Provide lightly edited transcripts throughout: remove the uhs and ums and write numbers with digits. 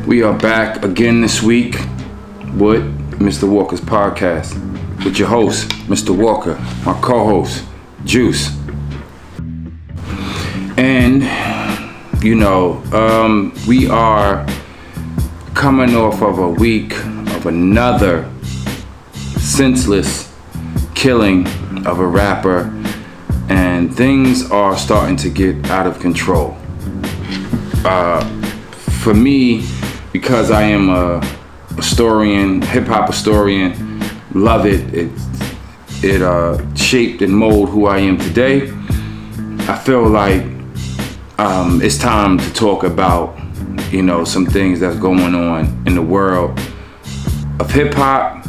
We are back again this week with Mr. Walker's podcast with your host, Mr. Walker, my co-host, Juice. And, we are coming off of a week of another senseless killing of a rapper, and things are starting to get out of control. For me, because I am a historian, hip-hop historian, love it. It shaped and molded who I am today. I feel like it's time to talk about, some things that's going on in the world of hip-hop,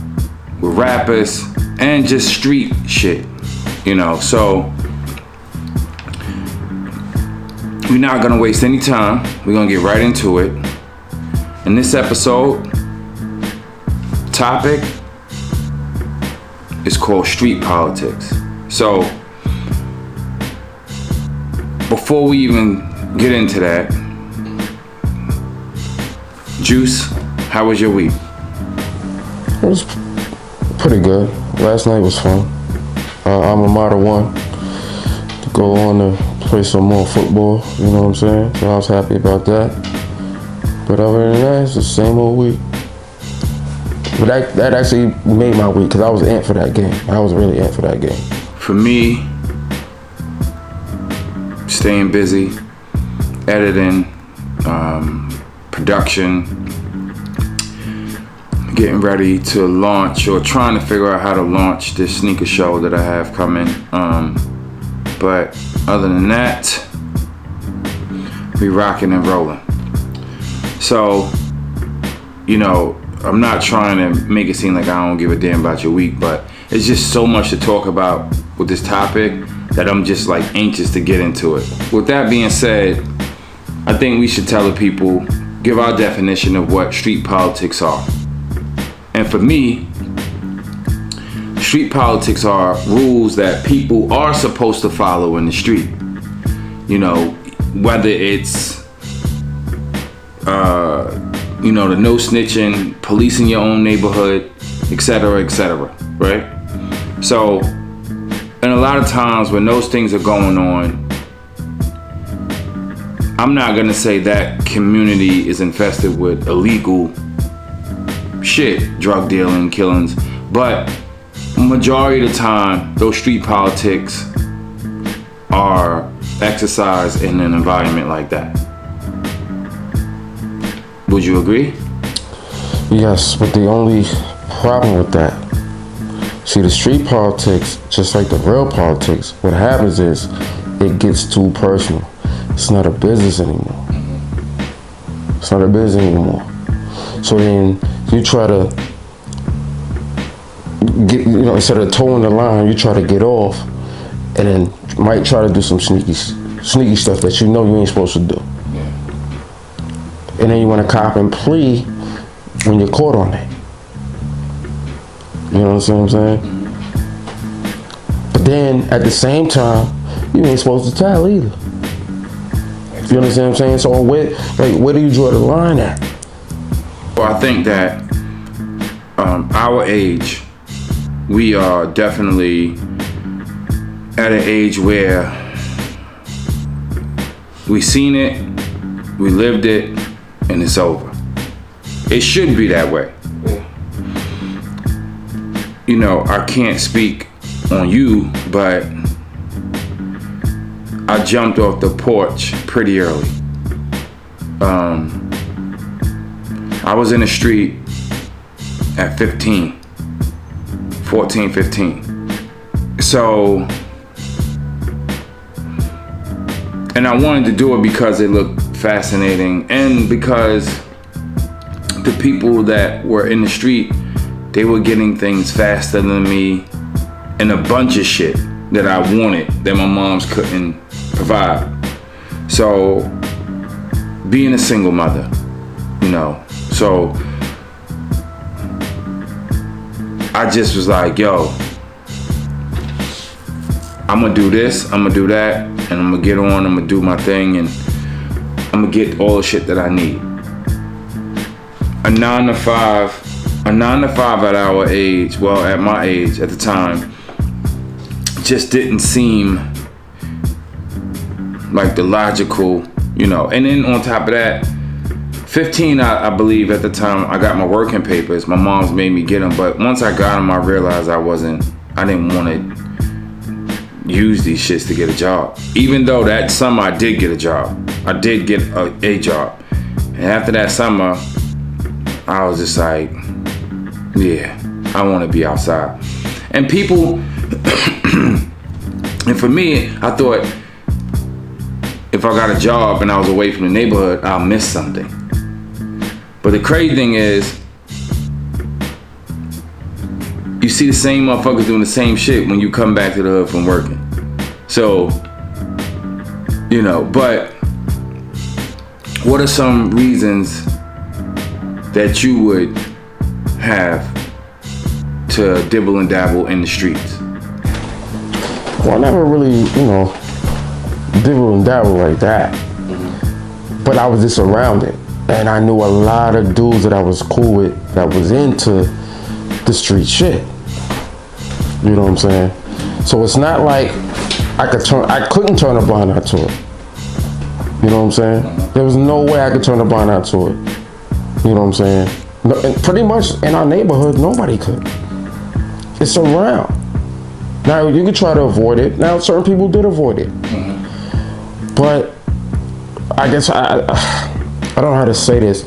with rappers, and just street shit, So we're not gonna waste any time. We're gonna get right into it. In this episode, topic is called street politics. So before we even get into that, Juice, how was your week? It was pretty good. Last night was fun. I'm a Model 1 to go on to play some more football, you know what I'm saying? So I was happy about that. But other than that, it's the same old week. But that actually made my week because I was amped for that game. I was really amped for that game. For me, staying busy, editing, production, getting ready to launch or trying to figure out how to launch this sneaker show that I have coming. But other than that, we rocking and rolling. So, I'm not trying to make it seem like I don't give a damn about your week, but it's just so much to talk about with this topic that I'm just like anxious to get into it. With that being said, I think we should tell the people, give our definition of what street politics are. And for me, street politics are rules that people are supposed to follow in the street. Whether it's the no snitching, policing your own neighborhood, etc., right? So, and a lot of times when those things are going on, I'm not gonna say that community is infested with illegal shit, drug dealing, killings, but majority of the time, those street politics are exercised in an environment like that. Would you agree? Yes, but the only problem with that, see, the street politics, just like the real politics, what happens is it gets too personal. It's not a business anymore. It's not a business anymore. So then you try to get, instead of towing the line, you try to get off, and then might try to do some sneaky stuff that you ain't supposed to do. And then you want to cop and plea when you're caught on it. You know what I'm saying? But then at the same time, you ain't supposed to tell either. You understand what I'm saying? So where do you draw the line at? Well, I think that our age, we are definitely at an age where we seen it, we lived it, and it's over. It should be that way. I can't speak on you, but I jumped off the porch pretty early. I was in the street at 15. So, and I wanted to do it because it looked fascinating, and because the people that were in the street, they were getting things faster than me, and a bunch of shit that I wanted that my moms couldn't provide. So, being a single mother, so I just was like, yo, I'm gonna do this, I'm gonna do that, and I'm gonna get on, I'm gonna do my thing, and I'm gonna get all the shit that I need. a 9 to 5 at our age, well, at my age at the time, just didn't seem like the logical, and then on top of that, 15, I believe at the time, I got my working papers. My mom's made me get them, but once I got them, I realized I didn't want to use these shits to get a job. Even though that summer I did get a job. I did get a job. And after that summer, I was just like, yeah, I want to be outside. And people, and for me, I thought if I got a job and I was away from the neighborhood, I'll miss something. But the crazy thing is, you see the same motherfuckers doing the same shit when you come back to the hood from working. So, but what are some reasons that you would have to dibble and dabble in the streets? Well, I never really, dibble and dabble like that. But I was just around it. And I knew a lot of dudes that I was cool with that was into the street shit. You know what I'm saying? So it's not like I couldn't turn a blind eye to it. You know what I'm saying? There was no way I could turn a blind eye to it. You know what I'm saying? No, and pretty much in our neighborhood, nobody could. It's around. Now, you could try to avoid it. Now, certain people did avoid it. But I guess I don't know how to say this.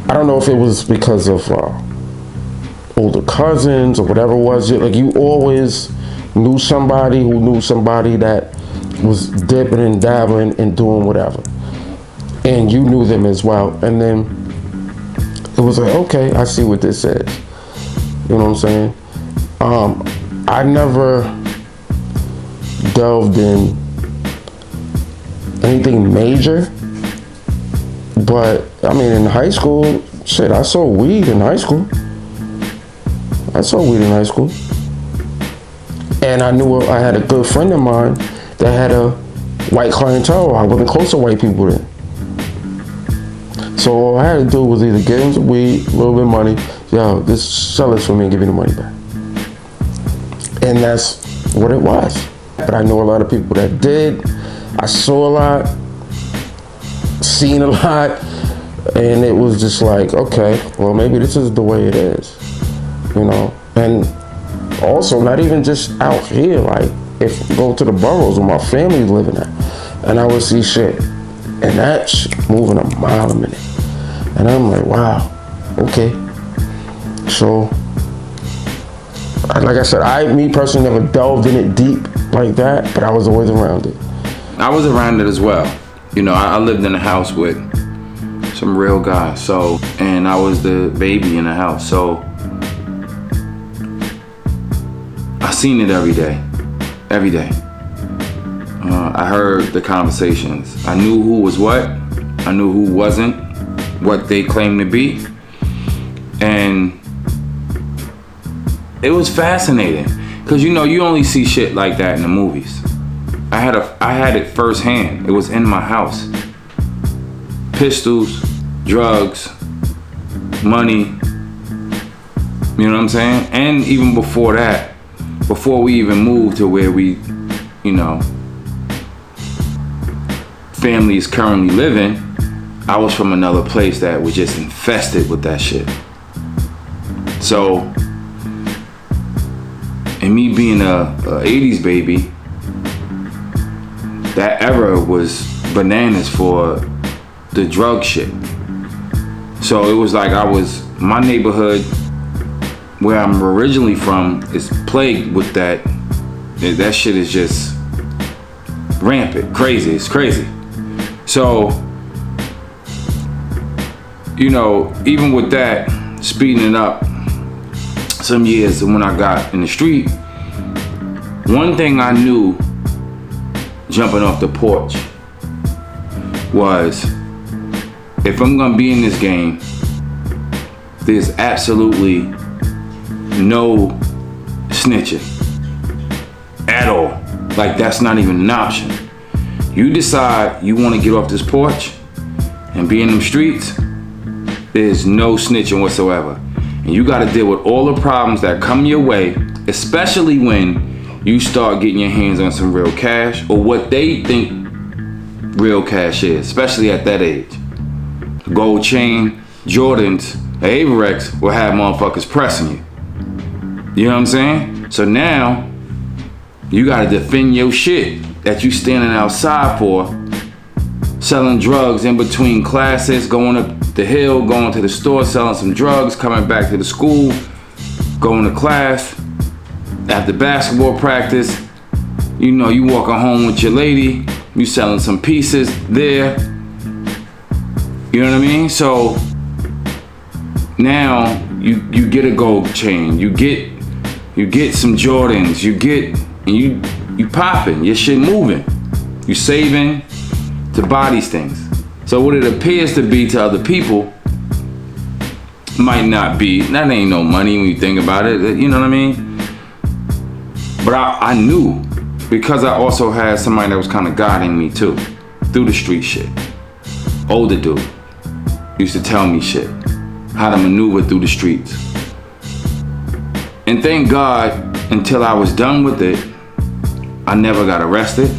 I don't know if it was because of older cousins or whatever it was. Like, you always knew somebody who knew somebody that was dipping and dabbling and doing whatever. And you knew them as well. And then it was like, okay, I see what this is. You know what I'm saying? I never delved in anything major. But, I mean, in high school, shit, I sold weed in high school. And I knew I had a good friend of mine that had a white clientele. I wasn't close to white people then. So all I had to do was either give him some weed, a little bit of money, just sell this for me and give me the money back. And that's what it was. But I know a lot of people that did. I saw a lot. Seen a lot, and it was just like, okay, well, maybe this is the way it is, and also not even just out here, like if go to the boroughs where my family's living at, and I would see shit, and that's moving a mile a minute, and I'm like, wow, okay. So, like I said, me personally never delved in it deep like that, but I was always around it. I was around it as well. I lived in a house with some real guys, and I was the baby in the house, so I seen it every day. I heard the conversations. I knew who was what, I knew who wasn't what they claimed to be, and it was fascinating, because you only see shit like that in the movies. I had it firsthand. It was in my house. Pistols, drugs, money. You know what I'm saying? And even before that, before we even moved to where we, family is currently living, I was from another place that was just infested with that shit. So, and me being a 80s baby, that era was bananas for the drug shit. So it was like my neighborhood where I'm originally from is plagued with that. That shit is just rampant, crazy, it's crazy. So, even with that, speeding it up some years when I got in the street, one thing I knew jumping off the porch was, if I'm gonna be in this game, there's absolutely no snitching at all. Like, that's not even an option. You decide you want to get off this porch and be in them streets, There's no snitching whatsoever. And you gotta deal with all the problems that come your way, especially when you start getting your hands on some real cash or what they think real cash is, especially at that age. Gold chain, Jordans, Averex will have motherfuckers pressing you. You know what I'm saying? So now, you gotta defend your shit that you standing outside for, selling drugs in between classes, going up the hill, going to the store, selling some drugs, coming back to the school, going to class, after basketball practice, you know, you walking home with your lady, you selling some pieces there. You know what I mean? So now you get a gold chain, you get some Jordans, you popping, your shit moving, you saving to buy these things. So what it appears to be to other people might not be. That ain't no money when you think about it, you know what I mean? But I knew, because I also had somebody that was kind of guiding me too, through the street shit. Older dude, used to tell me shit, how to maneuver through the streets. And thank God, until I was done with it, I never got arrested.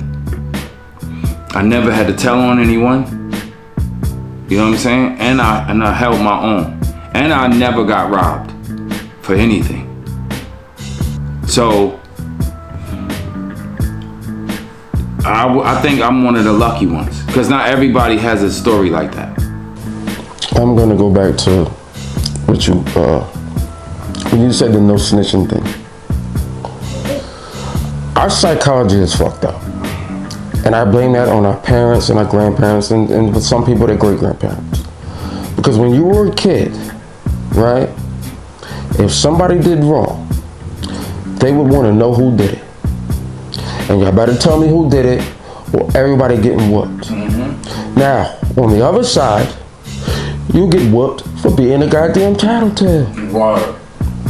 I never had to tell on anyone. You know what I'm saying? And I held my own. And I never got robbed for anything. So I think I'm one of the lucky ones, because not everybody has a story like that. I'm gonna go back to what you when you said the no snitching thing. Our psychology is fucked up, and I blame that on our parents and our grandparents, and with some people their great grandparents. Because when you were a kid, right, if somebody did wrong, they would want to know who did it. And y'all better tell me who did it, or everybody getting whooped. Now, on the other side, you get whooped for being a goddamn tattletale. Word.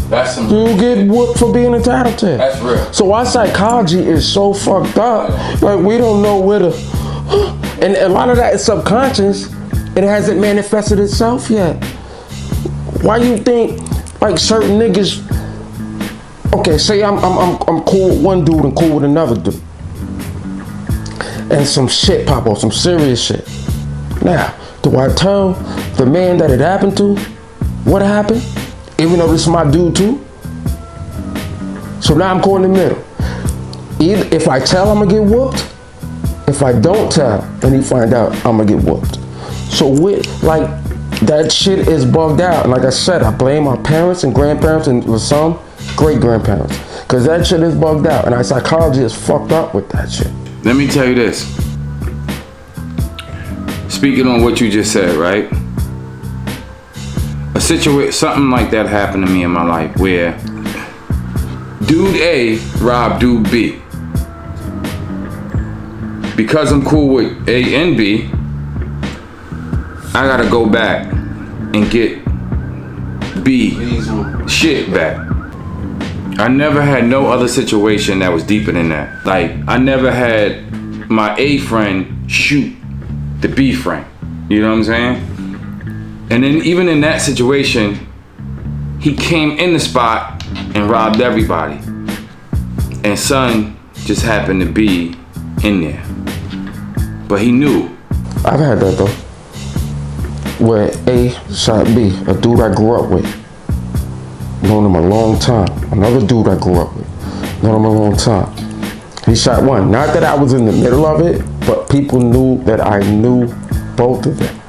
That's some. You get whooped for being a tattletale. That's real. So our psychology is so fucked up. Like, we don't know where to. And a lot of that is subconscious. It hasn't manifested itself yet. Why you think like certain niggas? Okay, say I'm cool with one dude and cool with another dude, and some shit pop off, some serious shit. Now, do I tell the man that it happened to what happened, even though this is my dude too? So now I'm caught in the middle. Either if I tell, I'm gonna get whooped. If I don't tell and he find out, I'm gonna get whooped. So like that shit is bugged out. And like I said, I blame my parents and grandparents and with some great grandparents, because that shit is bugged out, and our psychology is fucked up with that shit. Let me tell you this. Speaking on what you just said, right? Something like that happened to me in my life, where dude A robbed dude B. Because I'm cool with A and B, I gotta go back and get B shit back. I never had no other situation that was deeper than that. Like, I never had my A friend shoot the B friend. You know what I'm saying? And then even in that situation, he came in the spot and robbed everybody. And son just happened to be in there. But he knew. I've had that though. Where A shot B, a dude I grew up with. Known him a long time. Another dude I grew up with. Known him a long time. He shot one. Not that I was in the middle of it, but people knew that I knew both of them.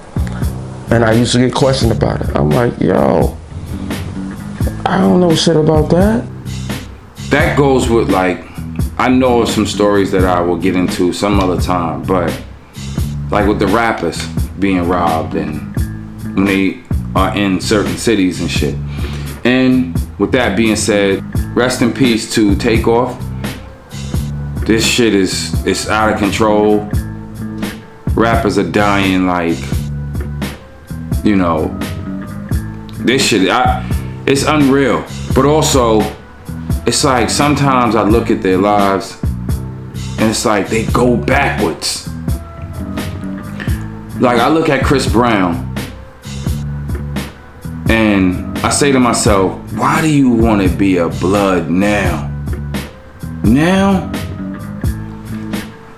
And I used to get questioned about it. I'm like, yo, I don't know shit about that. That goes with, like, I know of some stories that I will get into some other time, but like with the rappers being robbed and when they are in certain cities and shit. And with that being said, rest in peace to Takeoff. This shit is out of control. Rappers are dying like, you know, this shit, it's unreal. But also, it's like sometimes I look at their lives and it's like they go backwards. Like I look at Chris Brown And I say to myself, why do you want to be a blood now? Now?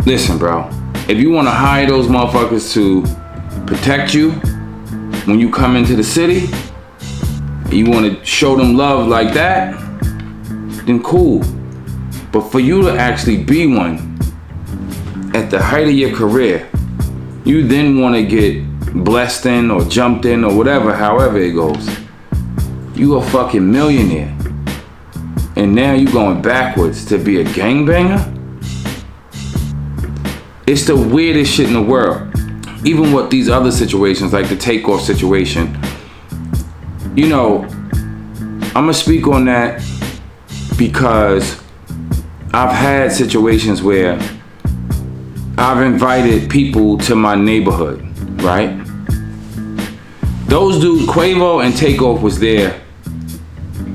Listen, bro. If you want to hire those motherfuckers to protect you when you come into the city, and you want to show them love like that, then cool. But for you to actually be one at the height of your career, you then want to get blessed in or jumped in or whatever, however it goes. You a fucking millionaire. And now you going backwards to be a gangbanger? It's the weirdest shit in the world. Even with these other situations, like the Takeoff situation, you know, I'm gonna speak on that because I've had situations where I've invited people to my neighborhood, right? Those dudes, Quavo and Takeoff, was there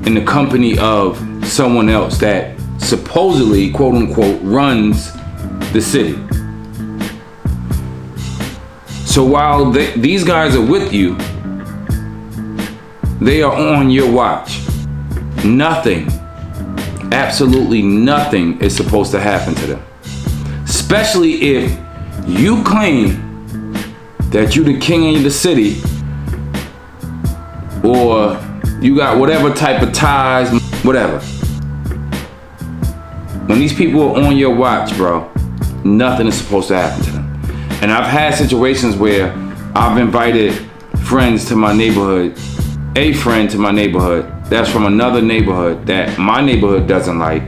in the company of someone else that supposedly, quote unquote, runs the city. So while these guys are with you, they are on your watch. Nothing, absolutely nothing is supposed to happen to them. Especially if you claim that you the king of the city, or you got whatever type of ties, whatever. When these people are on your watch, bro, nothing is supposed to happen to them. And I've had situations where I've invited friends to my neighborhood, a friend to my neighborhood that's from another neighborhood that my neighborhood doesn't like.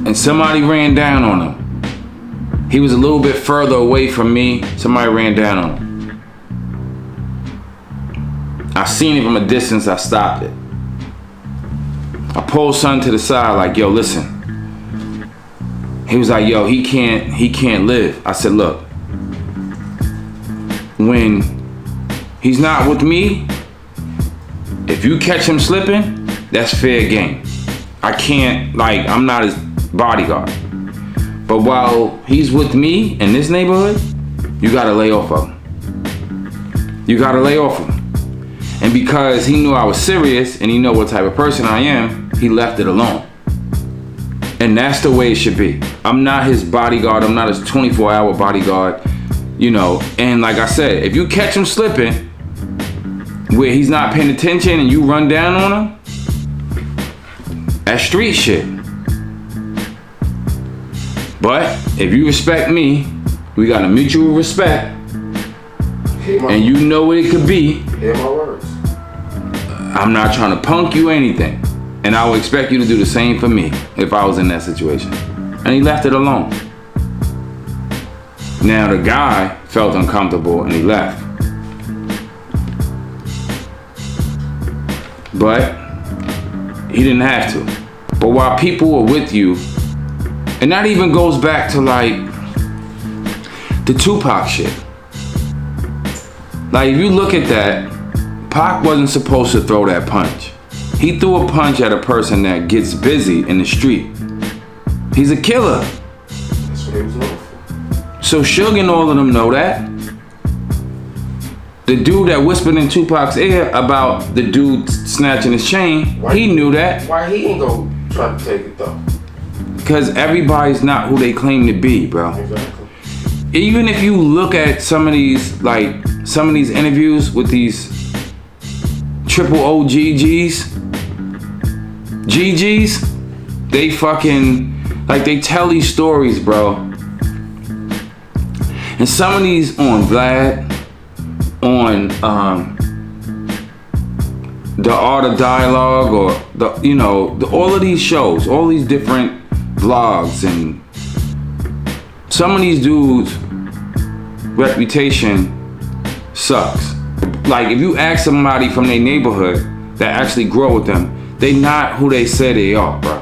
And somebody ran down on him. He was a little bit further away from me. Somebody ran down on him. I seen it from a distance. I stopped it. I pulled son to the side like, yo, listen. He was like, yo, he can't live. I said, look, when he's not with me, if you catch him slipping, that's fair game. I can't, like, I'm not his bodyguard. But while he's with me in this neighborhood, you gotta lay off of him. You gotta lay off of him. And because he knew I was serious and he know what type of person I am, he left it alone. And that's the way it should be. I'm not his bodyguard. I'm not his 24-hour bodyguard, you know. And like I said, if you catch him slipping where he's not paying attention and you run down on him, that's street shit. But if you respect me, we got a mutual respect, and you know what it could be. Hear my words. I'm not trying to punk you or anything. And I would expect you to do the same for me if I was in that situation. And he left it alone. Now the guy felt uncomfortable and he left. But he didn't have to. But while people are with you, and that even goes back to like the Tupac shit. Like if you look at that, Pac wasn't supposed to throw that punch. He threw a punch at a person that gets busy in the street. He's a killer. That's what he was known for. So Suge and all of them know that. The dude that whispered in Tupac's ear about the dude snatching his chain, he knew that. Why he ain't go try to take it though? Because everybody's not who they claim to be, bro. Exactly. Even if you look at some of these interviews with these triple OGGs, GGs, they fucking, like they tell these stories, bro. And some of these on Vlad, on The Art of Dialogue, or all of these shows, all these different vlogs, and some of these dudes' reputation sucks. Like if you ask somebody from their neighborhood that actually grew up with them, they not who they say they are, bro.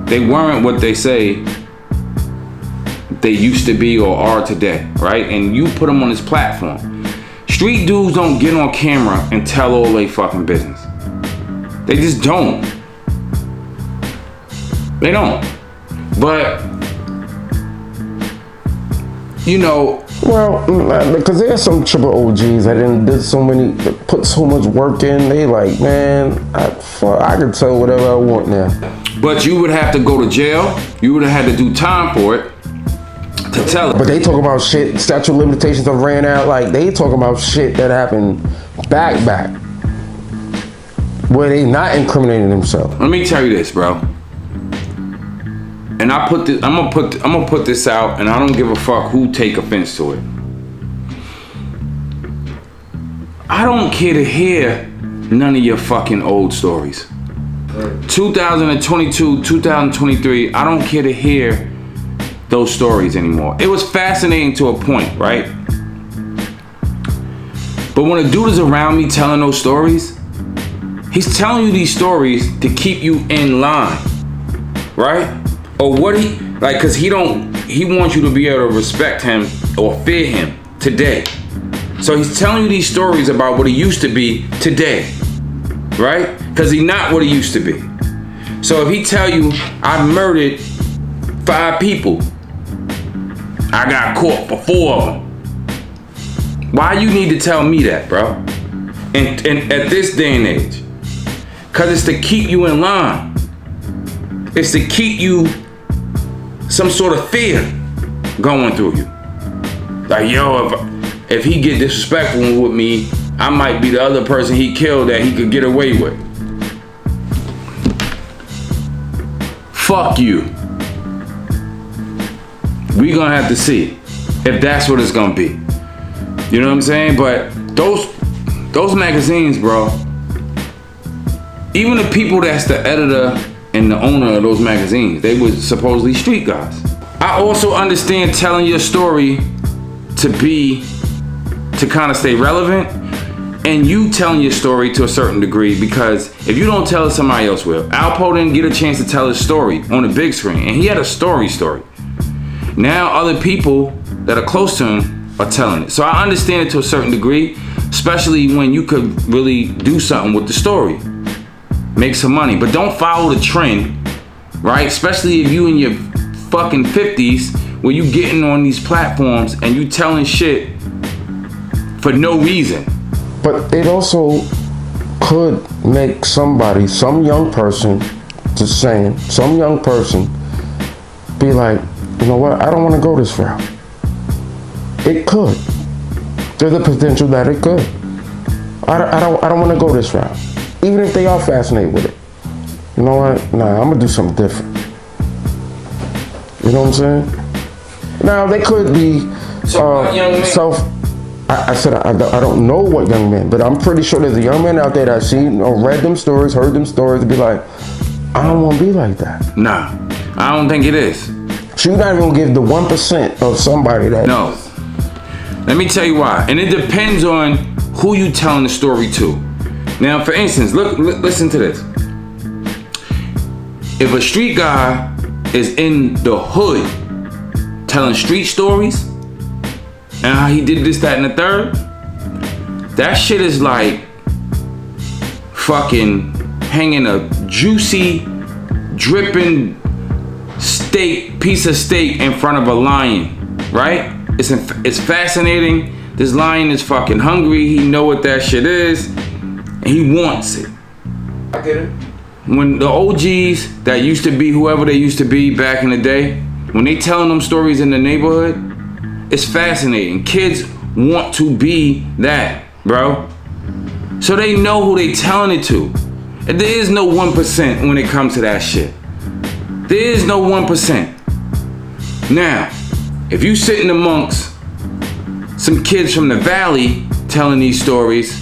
They weren't what they say they used to be or are today, right? And you put them on this platform. Street dudes don't get on camera and tell all their fucking business. They just don't. They don't. But, Well, because there's some triple OGs that put so much work in. They like, man, I can tell whatever I want now. But you would have to go to jail. You would have had to do time for it to tell it. But they talk about shit, statute of limitations have ran out. Like, they talk about shit that happened back. Where they not incriminating themselves. Let me tell you this, bro. And I'm gonna put this out, and I don't give a fuck who take offense to it. I don't care to hear none of your fucking old stories. 2022, 2023, I don't care to hear those stories anymore. It was fascinating to a point, right? But when a dude is around me telling those stories, he's telling you these stories to keep you in line, right? Or what cause he wants you to be able to respect him or fear him today. So he's telling you these stories about what he used to be today, right? Cause he's not what he used to be. So if he tell you, I murdered 5 people, I got caught for 4 of them. Why you need to tell me that, bro? And at this day and age, cause it's to keep you in line. It's to keep you some sort of fear going through you. Like, yo, if he get disrespectful with me, I might be the other person he killed that he could get away with. Fuck you. We gonna have to see if that's what it's gonna be. You know what I'm saying? But those magazines, bro, even the people that's the editor and the owner of those magazines, they were supposedly street guys. I also understand telling your story to kind of stay relevant, and you telling your story to a certain degree, because if you don't tell it, somebody else will. Alpo didn't get a chance to tell his story on the big screen, and he had a story. Now other people that are close to him are telling it. So I understand it to a certain degree, especially when you could really do something with the story. Make some money, but don't follow the trend, right? Especially if you in your fucking 50s, where you getting on these platforms and you telling shit for no reason. But it also could make some young person, be like, you know what, I don't want to go this route. It could. There's a potential that it could. I don't want to go this route. Even if they are fascinated with it. You know what? Nah, I'm gonna do something different. You know what I'm saying? Now, they could be I said I don't know what young men, but I'm pretty sure there's a young man out there that I've seen or read them stories, heard them stories, to be like, I don't want to be like that. Nah, I don't think it is. So you're not even gonna give the 1% of somebody that. No. Let me tell you why. And it depends on who you telling the story to. Now, for instance, listen to this. If a street guy is in the hood telling street stories, and how he did this, that, and the third, that shit is like fucking hanging a juicy, dripping piece of steak in front of a lion, right? It's fascinating. This lion is fucking hungry. He know what that shit is, and he wants it. I get it. When the OGs that used to be whoever they used to be back in the day, when they telling them stories in the neighborhood, it's fascinating. Kids want to be that, bro. So they know who they telling it to. And there is no 1% when it comes to that shit. There is no 1%. Now, if you sitting amongst some kids from the valley telling these stories,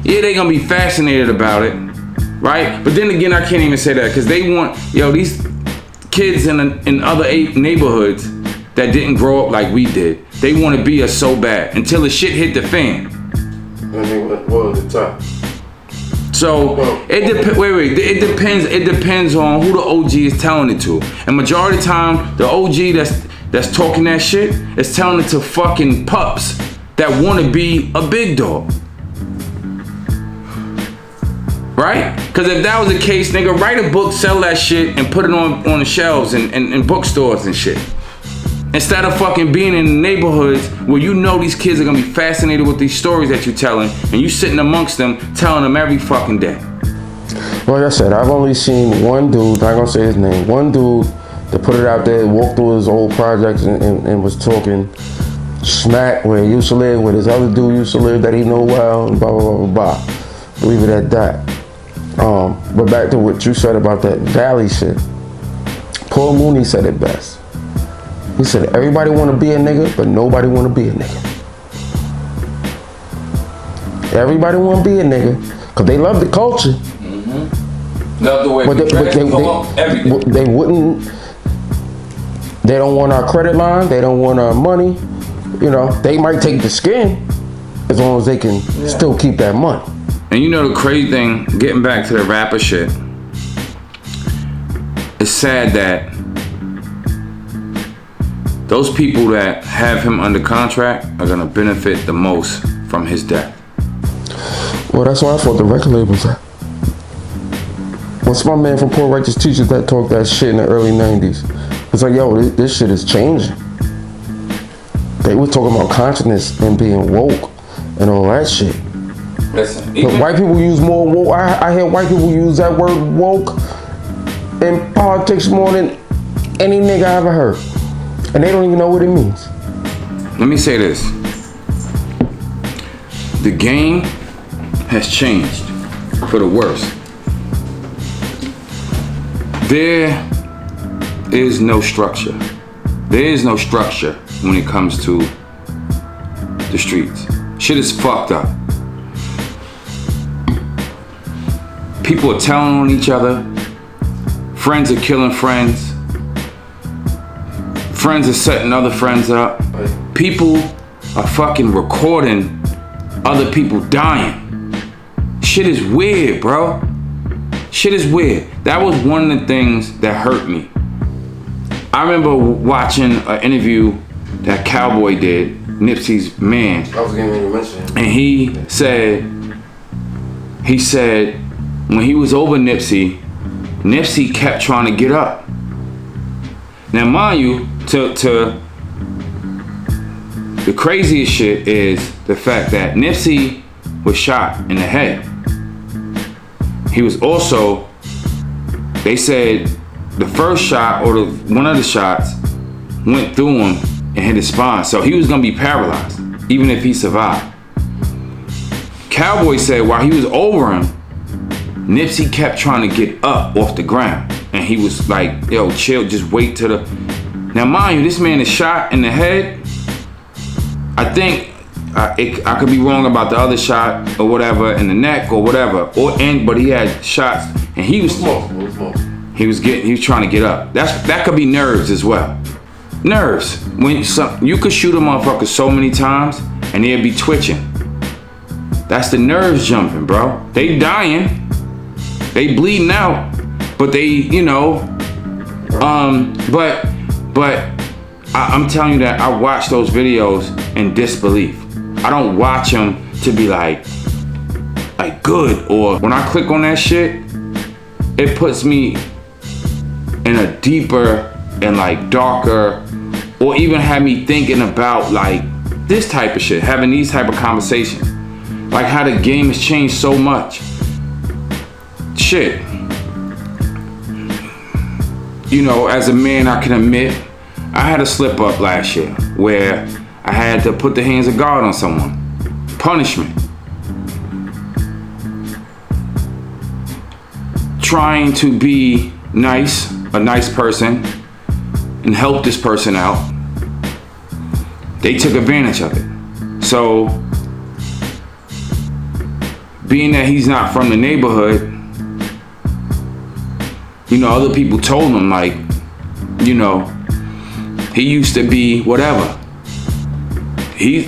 yeah, they gonna be fascinated about it, right? But then again, I can't even say that, because they want, these kids in other neighborhoods that didn't grow up like we did, they want to be us so bad until the shit hit the fan. What was the time? So it depends on who the OG is telling it to. And majority of the time, the OG that's talking that shit is telling it to fucking pups that want to be a big dog. Right? Because if that was the case, nigga, write a book, sell that shit, and put it on the shelves and bookstores and shit. Instead of fucking being in the neighborhoods where you know these kids are gonna be fascinated with these stories that you're telling, and you sitting amongst them telling them every fucking day. Like I said, I've only seen one dude, not gonna say his name, one dude that put it out there, walked through his old projects and was talking smack where he used to live, where this other dude used to live that he know well, and blah, blah, blah, blah, blah. Leave it at that. But back to what you said about that Valley shit. Paul Mooney said it best. He said, everybody want to be a nigga, but nobody want to be a nigga. Everybody want to be a nigga, because they love the culture. Mm-hmm. Love the way but they wouldn't, they don't want our credit line, they don't want our money. You know, they might take the skin as long as they can still keep that money. And you know the crazy thing, getting back to the rapper shit, it's sad that those people that have him under contract are gonna benefit the most from his death. Well, that's why I thought the record labels at. What's my man from Poor Righteous Teachers that talked that shit in the early 90s? It's like, yo, this shit is changing. They were talking about consciousness and being woke and all that shit. Listen, but white people use more woke. I hear white people use that word woke in politics more than any nigga I ever heard. And they don't even know what it means. Let me say this. The game has changed for the worse. There is no structure. There is no structure when it comes to the streets. Shit is fucked up. People are telling on each other. Friends are killing friends. Friends are setting other friends up. People are fucking recording other people dying. Shit is weird, bro. Shit is weird. That was one of the things that hurt me. I remember watching an interview that Cowboy did, Nipsey's man. I was getting ready to mention him. And he said when he was over Nipsey kept trying to get up. Now mind you, to the craziest shit is the fact that Nipsey was shot in the head. He was also, they said the first shot or one of the shots went through him and hit his spine. So he was gonna be paralyzed, even if he survived. Cowboy said while he was over him, Nipsey kept trying to get up off the ground. And he was like, yo, chill, just wait till the... Now mind you, this man is shot in the head. I think, I could be wrong about the other shot or whatever, in the neck or whatever. But he had shots and he was trying to get up. That could be nerves as well. Nerves. You could shoot a motherfucker so many times and they'd be twitching. That's the nerves jumping, bro. They dying. They bleeding out. But they, you know, but I'm telling you that I watch those videos in disbelief. I don't watch them to be like good, or when I click on that shit, it puts me in a deeper and like darker, or even have me thinking about like this type of shit, having these type of conversations, like how the game has changed so much. Shit. You know, as a man, I can admit, I had a slip up last year where I had to put the hands of God on someone. Punishment. Trying to be nice, a nice person, and help this person out. They took advantage of it. So, being that he's not from the neighborhood, you know, other people told him like, you know, he used to be whatever. He's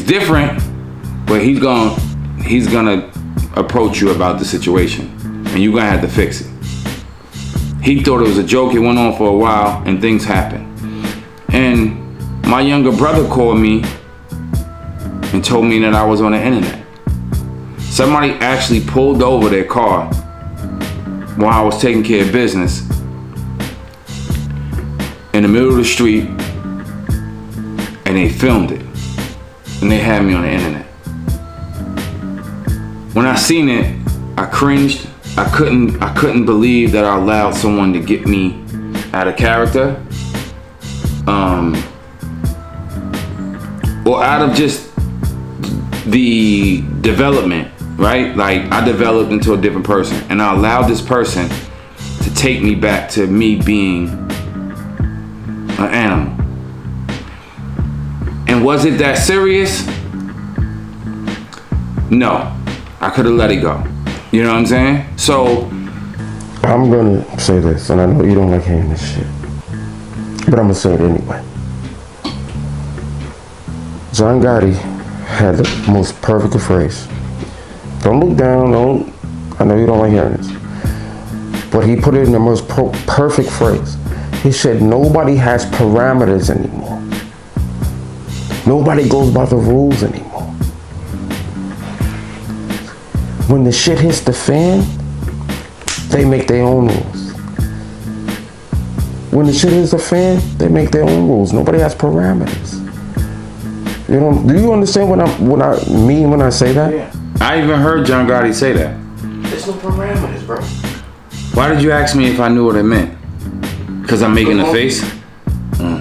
different, but he's gonna approach you about the situation, and you're gonna have to fix it. He thought it was a joke. It went on for a while, and things happened. And my younger brother called me and told me that I was on the internet. Somebody actually pulled over their car while I was taking care of business in the middle of the street, and they filmed it, and they had me on the internet. When I seen it, I cringed. I couldn't believe that I allowed someone to get me out of character, or out of just the development, right? Like, I developed into a different person, and I allowed this person to take me back to me being an animal. And was it that serious? No, I could have let it go. You know what I'm saying? So I'm gonna say this, and I know you don't like hearing this shit, but I'm gonna say it anyway. John Gotti had the most perfect phrase. Don't look down, I know you don't like hearing this, but he put it in the most perfect phrase. He said, nobody has parameters anymore. Nobody goes by the rules anymore. When the shit hits the fan, they make their own rules. When the shit hits the fan, they make their own rules. Nobody has parameters. You know? Do you understand what I mean when I say that? Yeah. I even heard John Gotti say that. There's no parameters, bro. Why did you ask me if I knew what it meant? Because I'm making a face? No.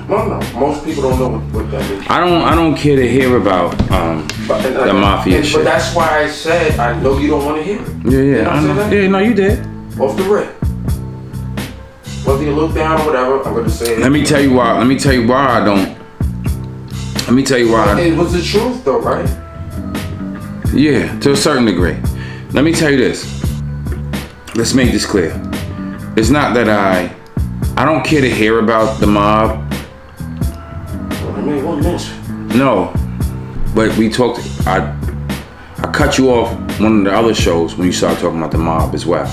Most people don't know what that means. I don't care to hear about the mafia shit. But that's why I said I know you don't want to hear it. Yeah, You know I know. that? Yeah, no, you did. Off the rip. Whether you look down or whatever, I'm gonna say it. Let me tell you why I don't. Let me tell you why. It was the truth though, right? Yeah, to a certain degree. Let me tell you this. Let's make this clear. It's not that I don't care to hear about the mob. I mean, what mention? No, but we talked. I cut you off one of the other shows when you started talking about the mob as well.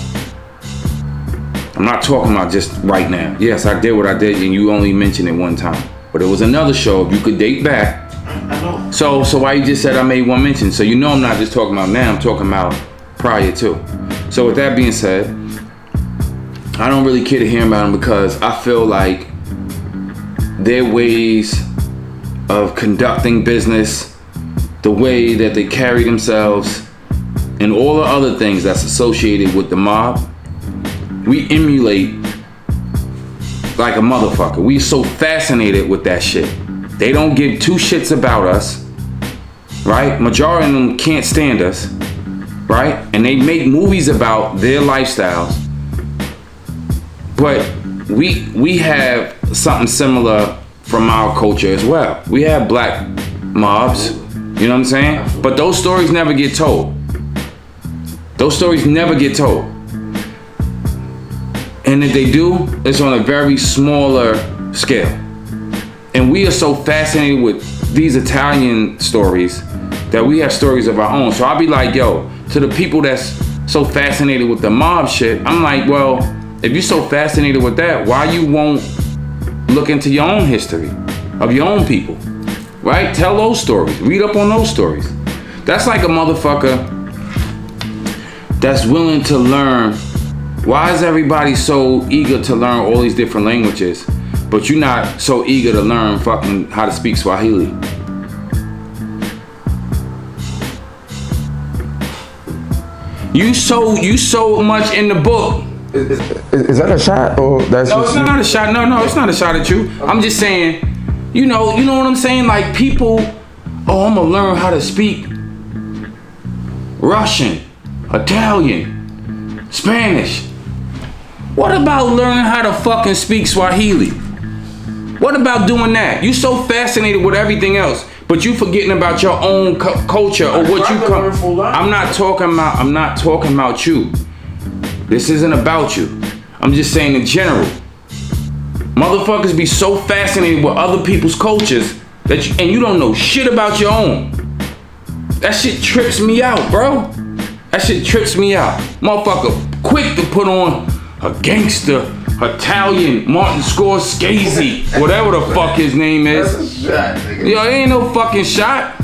I'm not talking about just right now. Yes, I did what I did, and you only mentioned it one time. But it was another show. You could date back. I know. So why you just said I made one mention? So you know I'm not just talking about now. I'm talking about prior to. So with that being said, I don't really care to hear about them because I feel like their ways of conducting business, the way that they carry themselves, and all the other things that's associated with the mob, we emulate like a motherfucker. We so fascinated with that shit. They don't give two shits about us, right? Majority of them can't stand us, right? And they make movies about their lifestyles. But we have something similar from our culture as well. We have black mobs, you know what I'm saying? But those stories never get told. Those stories never get told. And if they do, it's on a very smaller scale. And we are so fascinated with these Italian stories that we have stories of our own. So I'll be like, yo, to the people that's so fascinated with the mob shit, I'm like, well, if you're so fascinated with that, why you won't look into your own history of your own people, right? Tell those stories. Read up on those stories. That's like a motherfucker that's willing to learn. Why is everybody so eager to learn all these different languages, but you're not so eager to learn fucking how to speak Swahili? You so much in the book. Is that a shot or that's? No, it's not a shot. No, it's not a shot at you. I'm just saying, you know what I'm saying? Like people, oh, I'm gonna learn how to speak Russian, Italian, Spanish. What about learning how to fucking speak Swahili? What about doing that? You so fascinated with everything else, but you forgetting about your own culture or what you come. I'm not talking about you. This isn't about you. I'm just saying in general. Motherfuckers be so fascinated with other people's cultures that you don't know shit about your own. That shit trips me out, bro. That shit trips me out. Motherfucker quick to put on a gangster, Italian, Martin Scorsese, whatever the fuck his name is. That's a shot, nigga. Yo, ain't no fucking shot.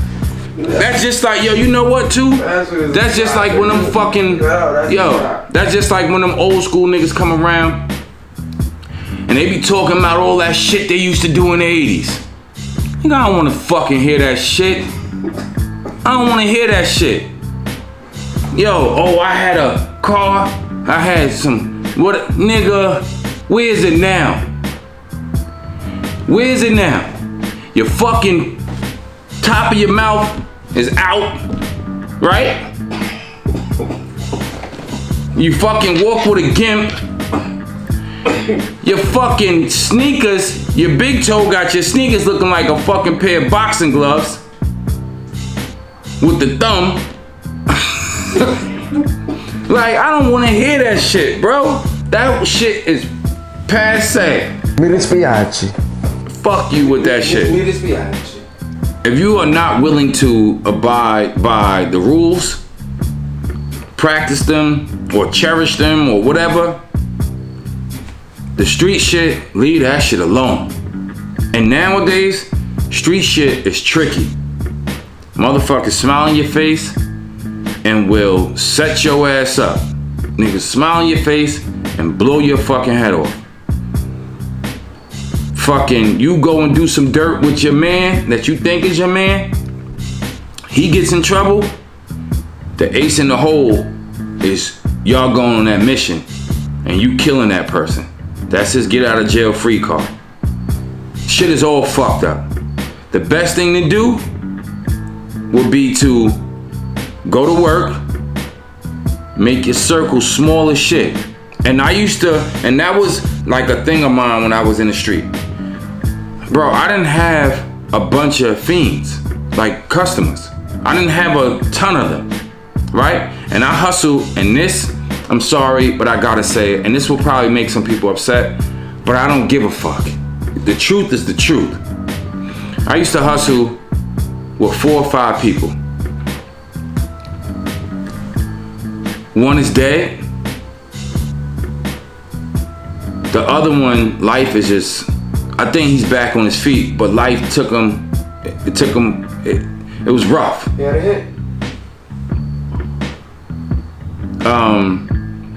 That's just like, yo, you know what too? That's just like when them fucking, that's just like when them old school niggas come around and they be talking about all that shit they used to do in the 80s. Nigga, I don't wanna fucking hear that shit. I don't wanna hear that shit. Yo, oh, I had a car. I had some, what, nigga, where's it now? Where's it now? Your fucking top of your mouth is out, right? You fucking walk with a gimp. Your fucking sneakers, your big toe got your sneakers looking like a fucking pair of boxing gloves with the thumb. Like, I don't want to hear that shit, bro. That shit is passe. Me dispiace. Fuck you with that shit. Me dispiace. If you are not willing to abide by the rules, practice them, or cherish them, or whatever, the street shit, leave that shit alone. And nowadays, street shit is tricky. Motherfuckers smile in your face and will set your ass up. Niggas smile in your face and blow your fucking head off. Fucking, you go and do some dirt with your man that you think is your man, he gets in trouble, the ace in the hole is y'all going on that mission and you killing that person. That's his get out of jail free card. Shit is all fucked up. The best thing to do would be to go to work, make your circle small as shit. And I used to, and that was like a thing of mine when I was in the street. Bro, I didn't have a bunch of fiends, like customers. I didn't have a ton of them, right? And I hustle, and this, I'm sorry, but I gotta say it, and this will probably make some people upset, but I don't give a fuck. The truth is the truth. I used to hustle with 4 or 5 people. One is dead. The other one, life is just, I think he's back on his feet, but life took him, it was rough. Yeah, it hit.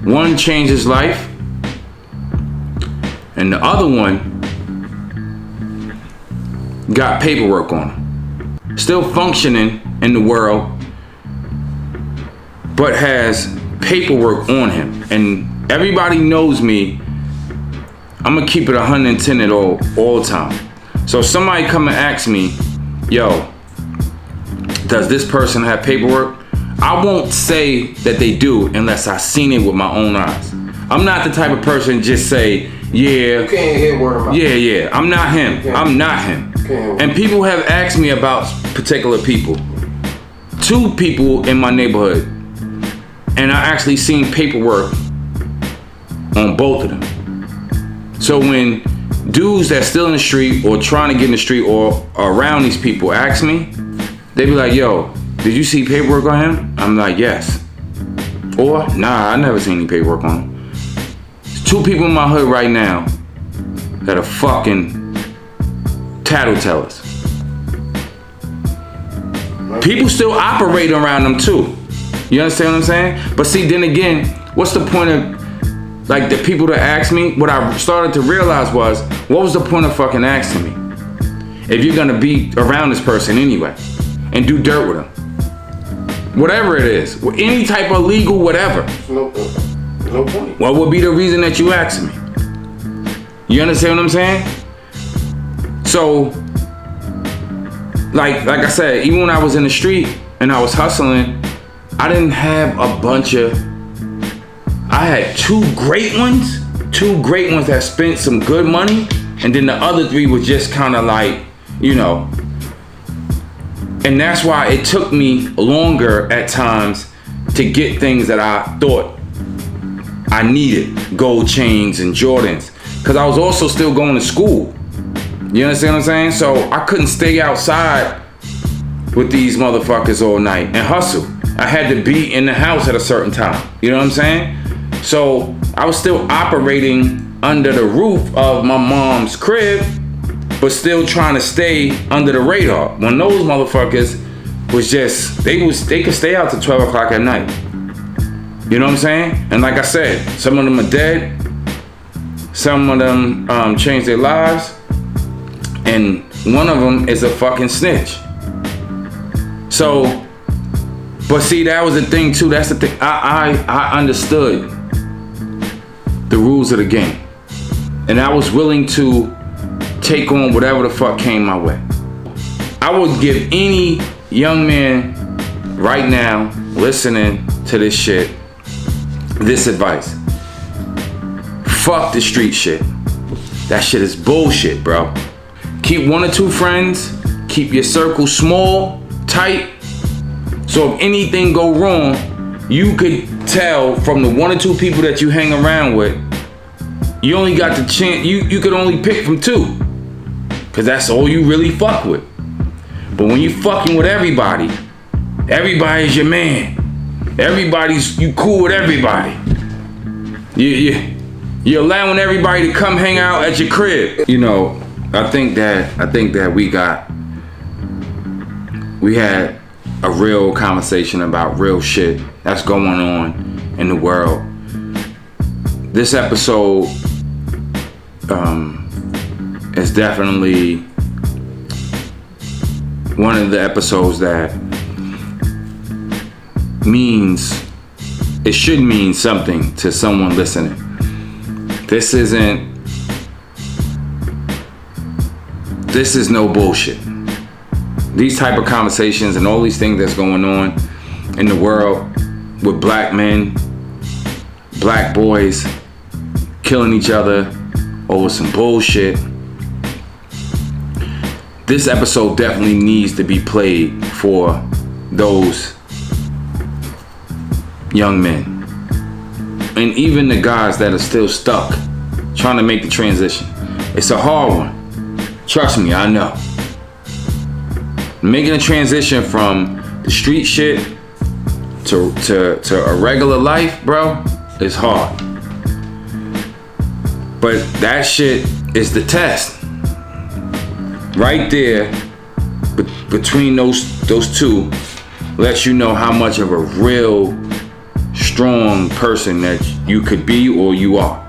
One changed his life, and the other one got paperwork on him. Still functioning in the world, but has paperwork on him. And everybody knows me. I'm gonna keep it 110 at all the time. So if somebody come and ask me, yo, does this person have paperwork? I won't say that they do unless I seen it with my own eyes. I'm not the type of person just say, yeah. You can't hear word of mouth. Yeah. I'm not him. Yeah. I'm not him. And people have asked me about particular people. 2 people in my neighborhood, and I actually seen paperwork on both of them. So when dudes that's still in the street or trying to get in the street or around these people ask me, they be like, yo, did you see paperwork on him? I'm like, yes. Or, nah, I never seen any paperwork on him. There's 2 people in my hood right now that are fucking tattletellers. People still operate around them too. You understand what I'm saying? But see, then again, what's the point of, like, the people that ask me? What I started to realize was, what was the point of fucking asking me if you're gonna be around this person anyway and do dirt with them? Whatever it is, any type of legal whatever. No point. What would be the reason that you asked me? You understand what I'm saying? So, like I said, even when I was in the street and I was hustling, I didn't have a bunch of, I had 2 great ones that spent some good money, and then the other 3 was just kind of like, you know. And that's why it took me longer at times to get things that I thought I needed, gold chains and Jordans, because I was also still going to school. You understand what I'm saying? So I couldn't stay outside with these motherfuckers all night and hustle. I had to be in the house at a certain time. You know what I'm saying? So I was still operating under the roof of my mom's crib, but still trying to stay under the radar. When those motherfuckers was just, they could stay out till 12 o'clock at night. You know what I'm saying? And like I said, some of them are dead, Some of them changed their lives. And one of them is a fucking snitch. So, but see, that was the thing too. That's the thing. I understood the rules of the game. And I was willing to take on whatever the fuck came my way. I would give any young man right now listening to this shit this advice. Fuck the street shit. That shit is bullshit, bro. Keep 1 or 2 friends. Keep your circle small, tight. So if anything go wrong, you could tell from the 1 or 2 people that you hang around with, you only got the chance, you could only pick from 2. Cause that's all you really fuck with. But when you fucking with everybody's your man. You cool with everybody. You're allowing everybody to come hang out at your crib. You know, I think that we had a real conversation about real shit that's going on in the world. This episode is definitely one of the episodes that should mean something to someone listening. This is no bullshit. These type of conversations and all these things that's going on in the world with black men, black boys killing each other over some bullshit. This episode definitely needs to be played for those young men. And even the guys that are still stuck trying to make the transition. It's a hard one. Trust me, I know. Making a transition from the street shit to a regular life, bro, is hard. But that shit is the test. Right there, between those two, lets you know how much of a real strong person that you could be or you are.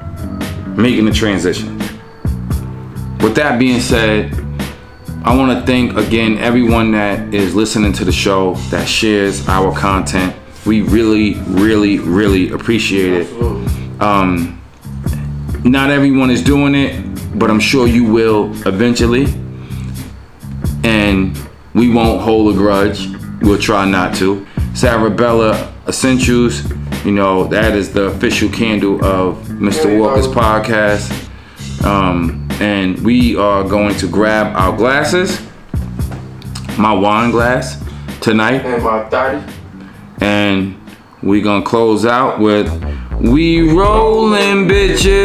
Making the transition. With that being said, I want to thank again everyone that is listening to the show, that shares our content. We really, really, really appreciate it. Not everyone is doing it, but I'm sure you will eventually. And we won't hold a grudge. We'll try not to. Sarabella Essentials, you know, that is the official candle of Mr. Walker's podcast. And we are going to grab our glasses, my wine glass tonight. And my 30. And we're gonna close out with "We Rollin' Bitches."